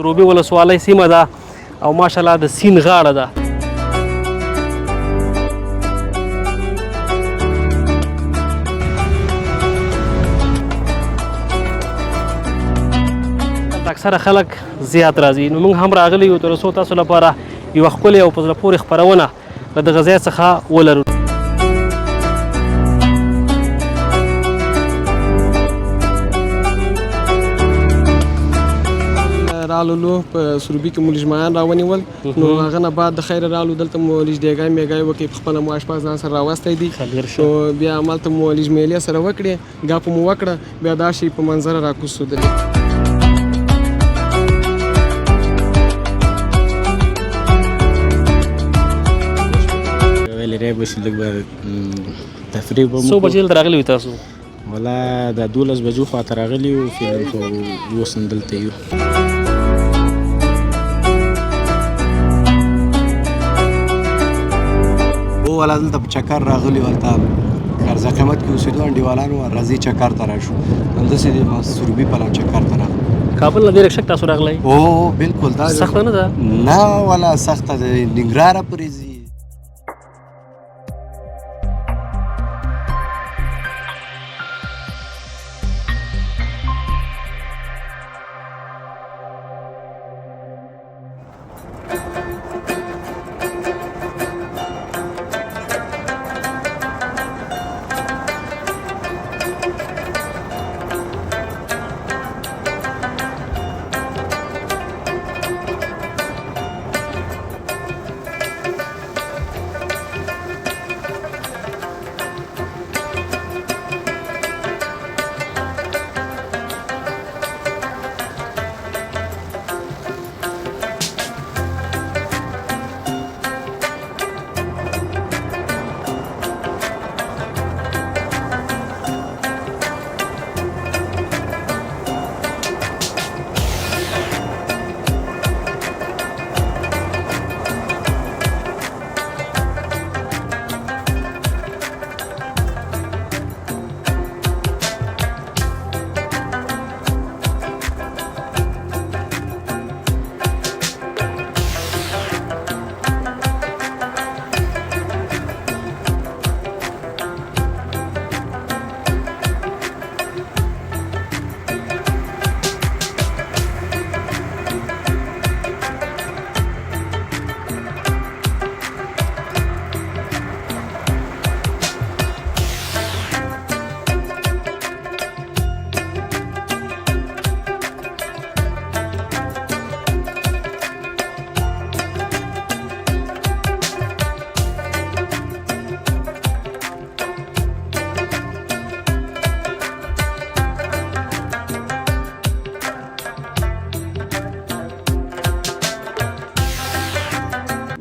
سروبي ولسوالۍ سیمه ده او ماشاءالله د سیند غاړه ده. اکثره خلک زیات راځي نو موږ هم راغلي یو تر څو تاسو لپاره یوه ښکلې او په زړه پورې خپرونه له دغه ځای څخه ولرو. رالو په سروبي کې مو لژمایان راونیول نو هغه نه بعد د خیره رالو دلته مو لژدېګای میګای وکړې په خپله مو اشپز ځان سره راوستی دی نو بیا همالته مو لژمېلې سره وکړې ګاپه مو وکړه بیا دا شی په منظره راکوزېدلې. تفریح به څو بجې دلته راغلي وي تاسو؟ ولا د 12 بجو خواته راغلي یو فلم خو اوس هم دلته یو. ولا دلته په چکر راغلي ورته قرضه قیمت کې اوسېدو انډیوالانو راځي چکر ته راشو همداسې د سروبي پلو چکر ته راغلو. کابل نه ډېر شک تاسو راغلی؟ او بالکل دا سخته نه ده؟ نه ولا سخته ده ننګرهاره پورې ځي.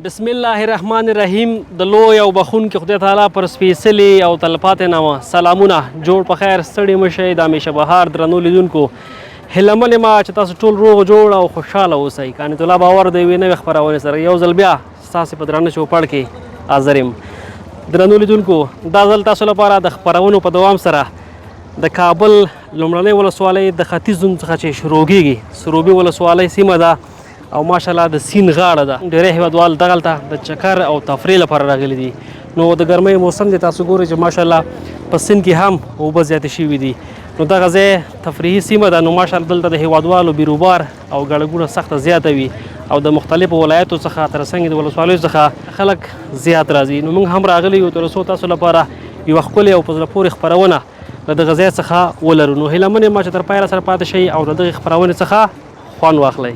بسم الله الرحمن الرحیم. د لوی او بخونکي خدای تعالی پر سپېڅلي او تلپاتې نامه سلامونه. جوړ په خیر ستړي مه شئ. د همیشه بهار درنو لیدونکو هیله من یم چې تاسو ټول روغ جوړ او خوشحاله اوسئ. قانع الله باور د یوې نوې خپرونې سره یو ځل بیا ستاسې په درانه چوپړ کې حاضر یم. درنو لیدونکو دا ځل تاسو لپاره د خپرونو په دوام سره د کابل لومړنۍ ولسوالۍ د ختیځ څخه چې شروع کېږي سروبي ولسوالۍ سیمه ده او ماشاءالله د سیند غاړه ده. ډېری هیوادوال دغلته د چکر او تفریح لپاره راغلي دي. نو د ګرمۍ موسم دی تاسو ګورئ چې ماشاءالله په سیند کې هم اوبه زیاتې شوي دي. نو دغه ځای تفریحي سیمه ده. نو ماشاءالله دلته د هیوادوالو بیروبار او ګڼه ګوڼه سخته زیاته وي او د مختلفو ولایتو څخه تر څنګ د ولسوالیو څخه خلک زیات راځي. نو موږ هم راغلي یو تر څو تاسو لپاره یوه ښکلې او په زړه پورې خپرونه له دغه ځای څخه ولرو. نو هیله من یم چې تر پایه سره پاتې شئ او د دغې خپرونې څخه خوند واخلئ.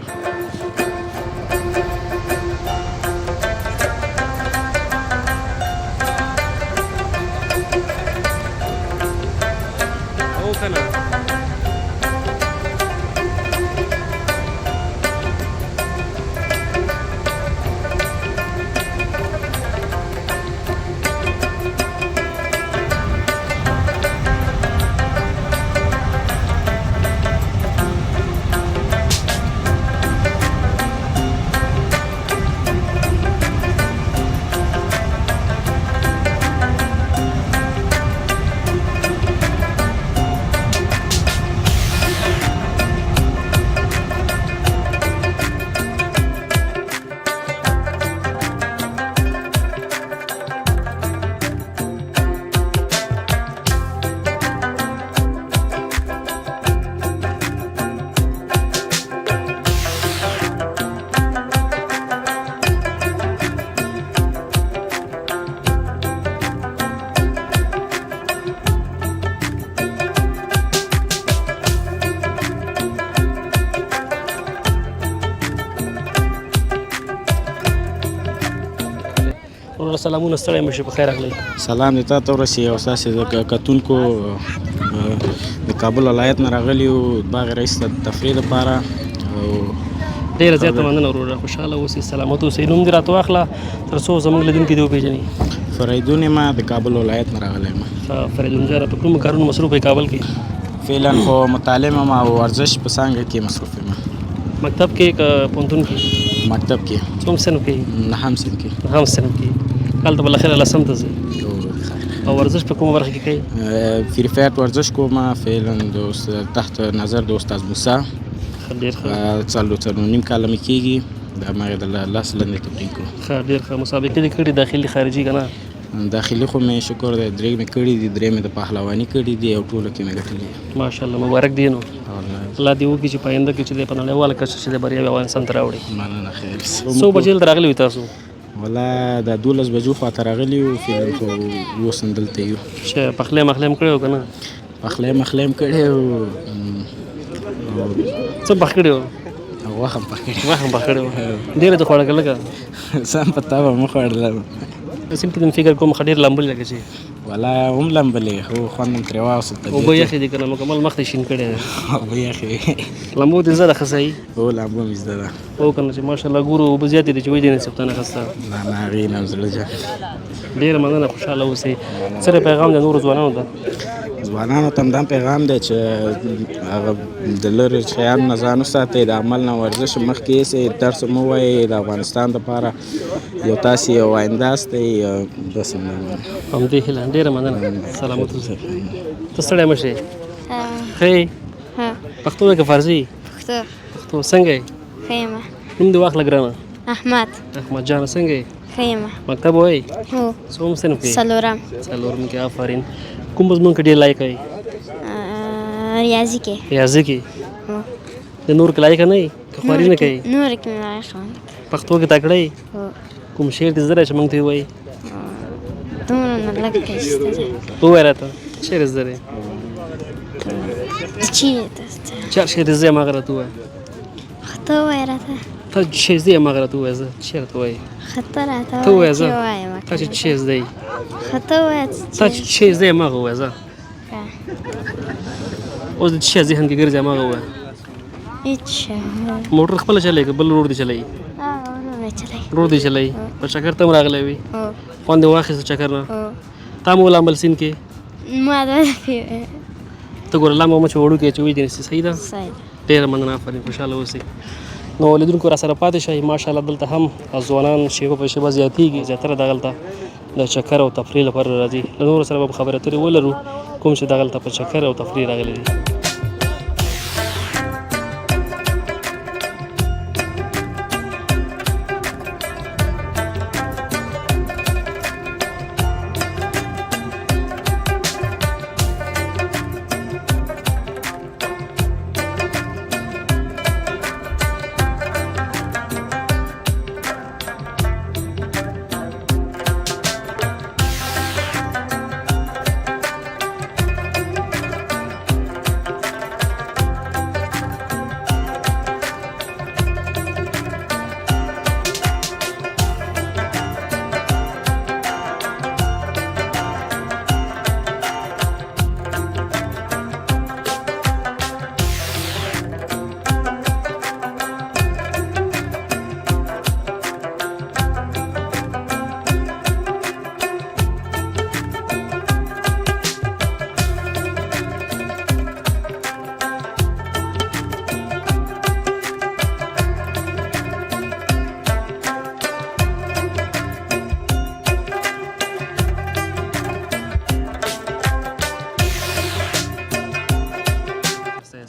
سلامونه ستړی مشه په خیر راغلی. سلام دې تا ته ورسي او ستاسې د کتونکو د کابل ولایت نه راغلي یو باغ رئیس د تفریح لپاره او ډېره زیاته مننه وروره. خوشحاله اوسئ، سلامت اوسئ. نوم دې راته واخله تر څو زموږ لیدونکي دې وپېژني. فریدون یم د کابل ولایت نه راغلی یم. فریدون جانه په کومو کارونو مصروف یې کابل کې؟ فعلا خو متعلم یم او ورزش په څانګه کې مصروف یم. مکتب کې که پوهنتون کې؟ مکتب کې. کوم صنف کې؟ نهم صنف کې. نهم صنف کې. هلته به له خیره لسم ته ځئ. او ورزش په کومه برخه کې کوئ؟ فری فایټ ورزش کوم فعلا تحت نظر د استاد موسی. ډېر ښه. 4.5 کاله مې کېږي د هماغې د لاس لاندې تمرین کوم. ښه، ډېر ښه. مسابقې دې کړي داخلي خارجي که نه؟ داخلي خو مې شکر دی 3 مې کړي دي، 3 مې د پهلواني کړي دي او ټولو کې مې ګټلي. ماشاءالله، مبارک دی. نو الله دې وکړي چې په آینده کې چې دی په نړیواله کچه چې دی بریاوې افغانستان ته راوړي. مننه. خیر. څو بجې دلته راغلي وي تاسو؟ والله د 12 بجو خواته راغلي یو، فعلا خو اوس هم دلته یو. چې پخلی مخلی م کړی و که نه؟ پخلی مخلی م کړی و. څه پخ کړي و؟ غوښه م پخ کړې. غوښه م پخ کړې وه. ډېره دې خوړه که لږه؟ څه هم په تا به مه خوړله. صرف کې فکر کوم ښه ډېر لامبلې لکه چې والله هم لمبلې خو خوند هم ترې واوسه. اوبه یخې دي که نه؟ مکمل مخ دې شین کړی دی. اوبه یخې. لامبو دې زده ده ښه صحیح؟ هو لامبو مې زده ده. هو که نه چې ماشاءالله ګورو اوبه زیاتې دي چې وایي دې نصیب ته نه ښسته. نه نه هغې نه زړه جان. ډېره مننه، خوشحاله اوسئ. څه پیغام دی نورو ځوانانو ته؟ ځوانانو ته هم دا پیغام دی چې هغه د لرې شیانو نه ځان وساتئ، د عمل نه ورزش مخکې یوسئ، درس مه وایئ. د افغانستان دپاره یو تاسې یو آینده استئ. بس همدې هیله. ډېره مننه، سلامت اوسئ. ته ستړی مه شې. ښه یې؟ پښتو ده که فارسي؟ پښتو. څنګه یې؟ ښه یمه. نوم دې واخله ګرانه. احمد. احمد جانه څنګه یې؟ ښه یمه. مکتب وایي؟ هو. څوم صنف کې؟ څلورم. څلورم کې. آفرین. کوم مضمون کې ډېر لایق یې؟ ریاضي کې. ریاضي کې؟ هو. د نور کې لایقه نه یې که خواري نه کوي؟ نور کې مې لایقه. پښتو کې تکړه یې؟ هو. کوم شعر دې زده دی چې موږ ته یې وایي؟ دومره نه لږ ښایسته دی. ووایه راته شعر زده دی. چا شعر دې زده هماغه راته ووایه. ته ووایه راته. ته شعر زده هماغه راته ووایه. زه شعر راته وایې. ته راته ته ووایه. زه وایم. تا چې شعر زده یې، ته ووایه. تا چې شعر زده یې هماغه ووایه. زه اوس د شعر ذهن کې ګرځي هماغه ووایه. هېڅ موټر خپله چلوي که بل ورور دې چلوي؟ ورور دې چلوي. په چکر ته هم راغلی وي؟ خوند دې واخیسته چکر نه؟ تا هم ولامبل سیند کې؟ ما دا ته ګوره لامبه مه چې وړوکی چې وایي دې نسي. صحیح ده؟ ډېره مننه. آفرین. خوشحاله اوسئ. نو لیدونکو را سره پاتې شئ. ماشاءالله دلته هم ځوانان شیبه په شیبه زیاتېږي. زیاتره دغلته د چکر او تفریح لپاره راځي. له نورو سره به خبرې اترې ولرو کوم چې دغلته په چکر او تفریح راغلي دي.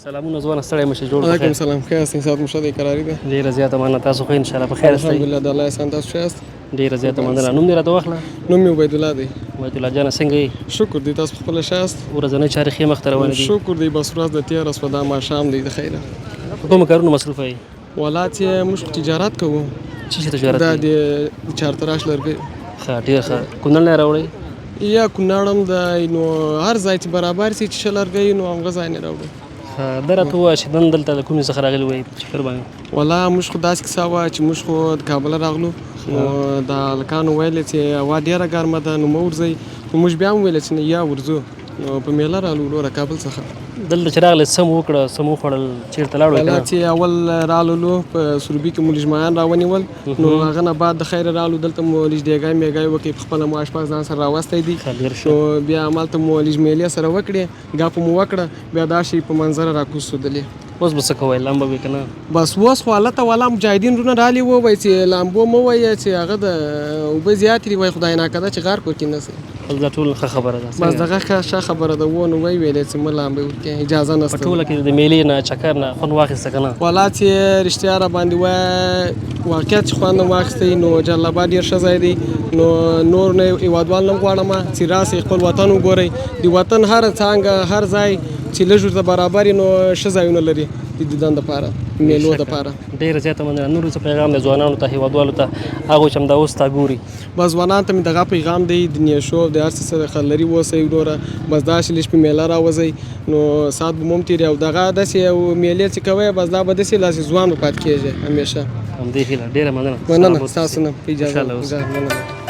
سلامونه ځوانه ستړی مه شې. جوړ په علیکم خیر. السلام. ښه یاست؟ صحت مو ښه دی؟ قراري ده؟ ډېره زیاته مننه. تاسو ښه انشاءالله په خیر یاستئ؟ الحمدلله. د الله احسان. تاسو ښه یاست؟ ډېره زیاته مننه. نوم دې راته واخله. نوم مې عبیدالله دی. عبیدالله جانه څنګه یې؟ شکر دی. تاسو خپله ښه یاست؟ ورځنۍ چارې ښې مخته روانې دي؟ شکر دی. بس ورځ د تېره شوه، دا ماښام دی د خیره. په کومو کارونو مصروفه یې؟ ولات یې موږ تجارت کوو. څه شي تجارت دا کوئ؟ د چارتراش لرګی. ښه، ډېر ښه. کونړ نه یې راوړئ؟ یا کونړ هم دی. نو هر ځای چې برابر سي چې ښه لرګی وي نو همغه ځای نه راوړو. دا راته ووایه چې دلته له کومې څخه راغلي وایي په چکر باندې؟ والله موږ خو داسې کیسه وه چې موږ خو د کابله راغلو نو د هلکانو ویل چې هوا ډېره ګرمه ده نو مه ورځئ نو موږ بیا هم ویل چې نه یا ورځو نو په میله رالو وروره کابل څخه دلته چې راغلې سم وکړه سم وخوړل چېرته لاړو کله چې اول رالو په سروبي کې مو لجمعیان راونیول نو هغه نه بعد د خیره رالو دلته مو لجدېګۍ میګۍ وکړې پخپله مو اشپز ځان سره راوستی دی نو بیا همالته مو لج میلې سره وکړې ګاپه مو وکړه بیا دا شي په منظره راکوز سودلې اوس به څه کوئ لامبه به که نه بس اوس خو هلته والا مجاهدین رونه رالي ووایي چې لامبو مه وایه چې هغه د اوبه زیاتې دي وایي خدای ناکده چې غار کور کې نه سي دا ټول ښه خبره ده بس دغه ښه خبره ده و نو ویې ویلې چې مه لامبې ورکړې اجازه په نشته ټوله کې د میلې نه چکر نه خوند واخیسته که نه والا چې رښتیا را باندې وایه واقعیت چې خوند واخیستی نو جلال آباد ډېر ښه ځای دی نو نور نه هېوادوال نه غواړم چې راسئ خپل وطن وګورئ د وطن هره څانګه هر ځای چې لږ ورته برابر نو ښه ځایونه لري د دیدن دپاره میلو دپاره ډېره زیاته مننه نور څه پیغام دی ځوانانو ته هېوادوالو ته هغوی چې همدا اوس تا ګوري بس ځوانانو ته مې دغه پیغام دی د نیشو د هر څه سره خلري اوسئ وروره بس داسې لږ په میله راوځئ نو ساعت به مو هم تېري او دغه داسې یو میلې چې کوئ بس دا به داسې لاسې ځوان به پاتې کېږي همیشه همدې هیله ډېره مننه ستاسو نه په اجازه مننه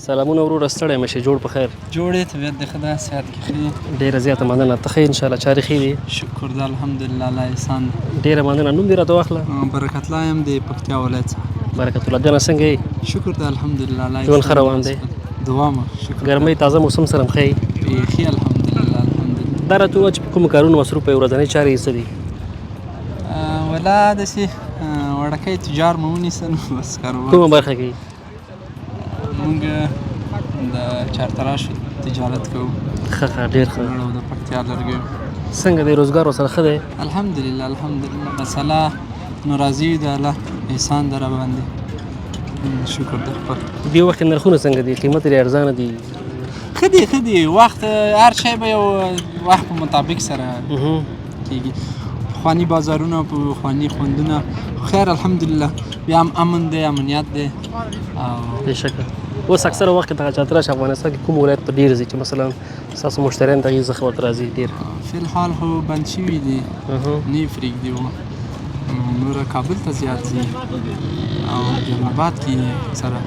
سلامونه وروره ستړی مه شې جوړ په خیر جوړې طبیعت د خدای صحت کې ښه ډېره زیاته مننه ته ښه انشاءالله چارې ښې دي شکر ده الحمدلله الله احسان ډېره مننه نوم دې راته واخله برکت الله یم د پکتیا ولایت څخه برکت الله جانه څنګه یې شکر ده الحمدلله الله ژوند ښه روان دی دعا مه شکر ګرمۍ تازه موسم سره هم ښه بیخي الحمدلله الحمدلله دا راته ووایه چې په کومو کارونو مصروفه یې ورځنۍ چارې یې څه دي ولا داسې وړکی تجار مو ونیسه نو بس کاروبار کومه برخه کې موږ د چارتراش تجارت کوو ښه ښه ډېر ښه او د پکتیا لرګیو څنګه دی روزګار ورسره ښه دی الحمدلله الحمدلله بس الله ناراضي د الله احسان در باندې شکر د خپل دې وخت کې نرخونه څنګه دي قیمت یې ارزانه دي ښه دي وخت هر شی به یو وخت په مطابق سره کېږي پخواني بازارونه پخواني خوندونه خیر الحمدلله بیا هم امن دی امنیت دی او بېشکه اوس اکثره وخت کې دغه چتراش افغانستان کې کوم ولایت ته ډېر ځي چې مثلا ستاسو مشتریان د هغې څخه ورته راځي ډېر فی الحال خو بند شوي دي نه یې پرېږدي نوره کابل ته زیات ځي او جلال آباد کې سره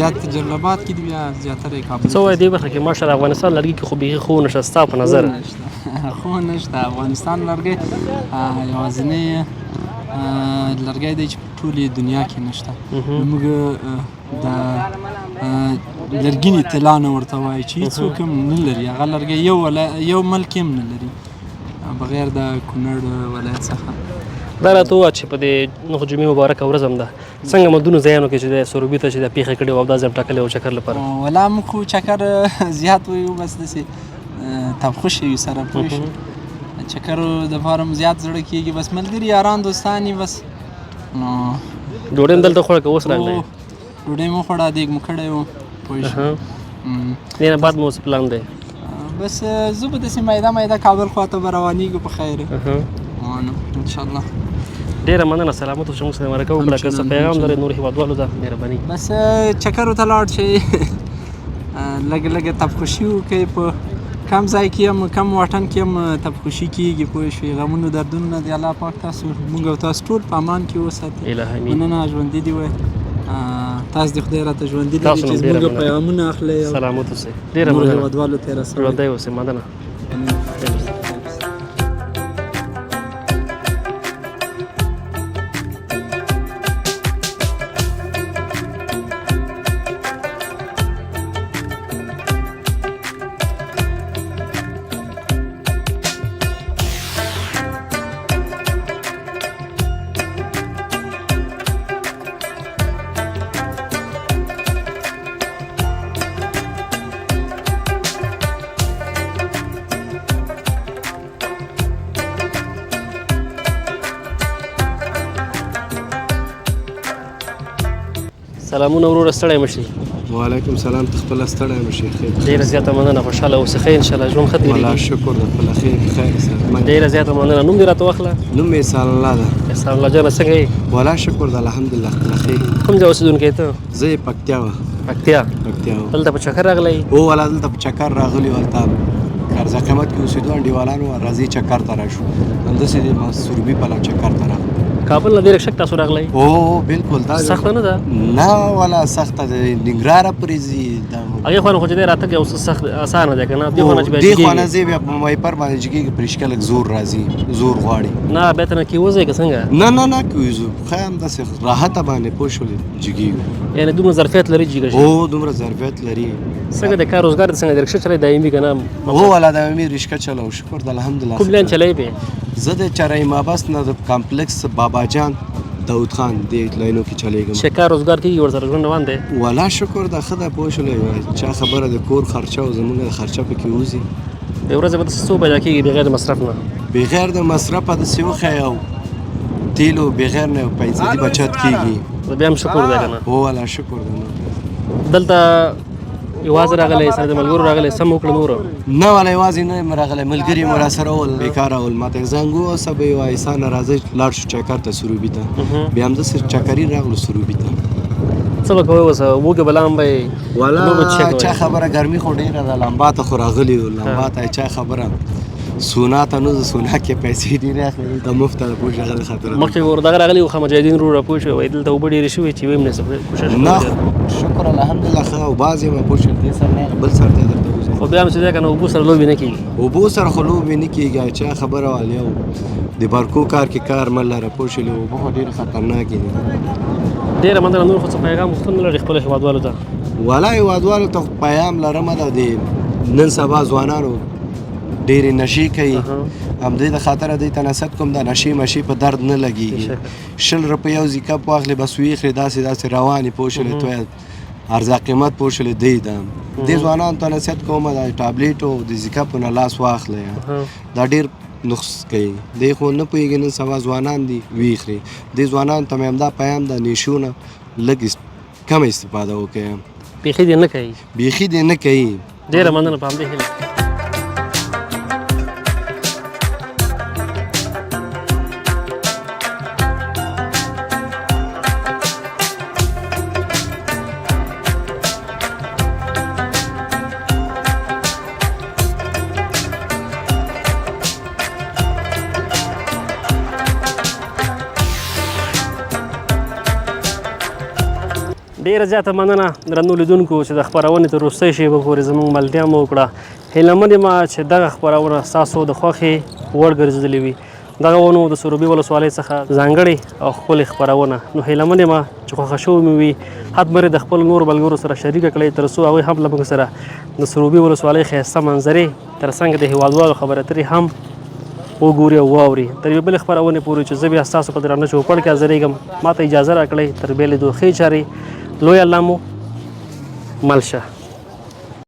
زیات جلال آباد کې دي بیا زیاتره یې کابل څه وایي دې برخه کې ماشاءالله افغانستان لرګي کې خو بیخي ښه ونشته ستا په نظر خو نشته افغانستان لرګی یوازینی لرګی دی چې په ټولې دنیا کې نشته موږ د لرګینې طلا نه ورته وایي چې هېڅوک هم نه لري هغه لرګی یو ملک هم نه لري بغیر د کونړ ولایت څخه دا راته ووایه چې په دې نهه جمعې مبارکه ورځ هم ده څنګه مدونو ځایانو کې چې د سروبي ته چې دا پیښه کړې وه او دا ځای ټاکلی و چکر لپاره ولا موږ خو چکر زیات ویو بس داسې تبخو شوي سره پوه شو چکرو دپاره هم زیات زړه کېږي بس ملګري یاران دوستان یې بس نو ډوډۍ هم دلته خوړه که اوس راغلی ډوډۍ مو خوړه دیګ مو کړی و پوه شو دې نه بعد مو اوس پلان دی بس زه به داسې میده کابل خواته به روانېږو په خیر انشاءالله. ډېره مننه، سلامت اوسئ. موږ سره مرکه وکړه. که څه پیغام لرئ نورو هېوادوالو ته مهرباني. بس چکر ورته لاړ شئ، لږ تفخوشي وکړئ. په کم ځای کې هم کم واټن کې هم تفخوشي کېږي، پوه شوې. غمونو دردونو نه دې الله پاک تاسو موږ او تاسو ټول په امان کې وساتي. مننه، ژوندي دې وای. تاسو د خدای راته ژوندي لري چې زموږ پیغامونه اخلئ. سلامت اوسئ. ډېره مننه. هېوادوالو ته یې رسوئ. ژوندی اوسئ. مننه. سلامونه وروره، ستړی مه شئ. وعلیکم سلام. ته خپله ستړی مه شې. ډېره زیاته مننه، خوشحاله اوسئ. ښه انشاءالله ژوند ښه تېرېږي. والله شکر د خپله خیر سره. ډېره زیاته مننه. نوم دې راته واخله. نوم مې احسان الله ده. احسان الله جانه څنګه یې؟ والله شکر د الحمدلله خپله خیر. کوم ځای اوسېدونکی ته؟ زه یې پکتیا وم. پکتیا. دلته په چکر راغلی؟ هو والله دلته په چکر راغلي ولته کارزه قیمت کې اوسېدو انډیوالانو راځي چکر ته راشو. همداسې د سروبي پلو چکر ته راغلو. کابل نه ډېر شک تاسو راغلی؟ او بالکل. دا سخته نه ده؟ نه والا سخته ده. ننګرهاره پورې ځي. هغې خوا نه خو چې دی راتګ یو څه سخت اسانه دی که نه؟ دې خوا نه چې بیا دې خوا نه ځې بیا په وایپر باندې جګېږي په رشکه لږ زور راځي، زور غواړي. نه بیا ته نه کېوځئ که څنګه؟ نه کېوځو ښه همداسې راحته باندې پوه شولې جګېږو. یعنې دومره ظرفیت لري جګه شي؟ او دومره ظرفیت لري. څنګه د کار روزګار دې څنګه د رکشه چلوئ دایمي که نه؟ هو والا دایمي رشکه چلو شکر د الحمدلله. کوم لین چلوئ پې؟ زه د چرای مابس نه د کمپلیکس بابا جان داود خان دې لاینو کې چلېږم. چې کار روزګار کېږي ورسره ژوند روان دی؟ والا شکر د ښه ده پوه شولې. چا خبره د کور خرچه او زمونږ د خرچه پکې وځي. یوه ورځ به داسې څه پیدا کېږي بغیر د مصرف نه؟ بغیر د مصرفه داسې وښیي او تیلو بغیر نه پیسې بچت کېږي. بیا هم شکر دی که نه؟ هو والا شکر ده. دلته یوازې راغلی سره د ملګرو راغلی سم وکړه نور؟ نه والا یوازې نه یم راغلی، ملګري مو راسره ول. بېکاره ول. ماته زنګ ووسه به یې وایي سانه راځئ لاړ شو چکر ته سروبي ته. بیا همداسې چکري راغلو سروبي ته. څه به کوئ اوس وږي به لام به یې؟ والا چا خبره ګرمي خو ډېره ده. لمبا ته خو راغلي یو. لمبا ته چا خبره سونا ته نو سونا کې پیسې ډېرې اخلي د مفته د پوه شغلې خاطر. مخکې وردغه راغلي وو مجاهدین وروره پوه شوې وایي دلته اوبه ډېرې شوې چې ویم نه کوشش نه شکر الحمدلله ښه او بعض یې پوه شول دې سر نه بل سر ته درته وځي. خو بیا هم چې دی که نه اوبو سره لوبې نه کېږي. اوبو سره خو لوبې نه کېږي. چا خبره والي او د بارکو کار کې کار مه لره پوه شولې. اوبه خو ډېرې خطرناکې دي. ډېره مننه. نور خو څه پیغام غوښتل نه لري خپلو هېوادوالو ته؟ والا هېوادوالو ته پیغام لرم د نن سبا ځوانانو ډېرې نشې کوي. همدې د خاطره دوی ته نصیحت کوم د نشې مشې په درد نه لګېږي. 20 روپۍ یو زیکپ واخلې بس ویخلې داسې روانې پوه شولې توی ارزه قیمت پوه شولې دی ده. دې ځوانانو ته نصیحت کوم د ټابلیټو د زیکپو نه لاس واخلئ. دا ډېر نقص کوي. دی خو نه پوهېږي نن سبا ځوانان دي ویخلې. دې ځوانانو ته مې همدا پیغام د نشو نه لږ کمه استفاده وکړئ. بیخي دې نه کوي؟ بیخي دې نه کوي. ډېره مننه په همدې هیله. ډېره زیاته مننه درنو لیدونکو چې د خپرونې تر وروستۍ شېبه پورې زموږ ملتیا مو وکړه. هیله من یم چې دغه خپرونه ستاسو د خوښې وړ ګرځېدلې وي. دغه ونو د سروبي ولسوالۍ څخه ځانګړې او ښکلې خپرونه. نو هیله من یم چې خوښه شوې مې وي حتماً د خپلو نورو ملګرو سره شریکه کړئ تر څو هغوی هم له موږ سره د سروبي ولسوالۍ ښایسته منظرې تر څنګ د هېوادوالو خبرې اترې هم وګوري او واوري. تر یوې بلې خپرونې پورې چې زه بیا ستاسو په درانه چوپړ کې حاضرېږم ما ته اجازه راکړئ تر بېلېدو ښې چارې لوی الله مو مل شه.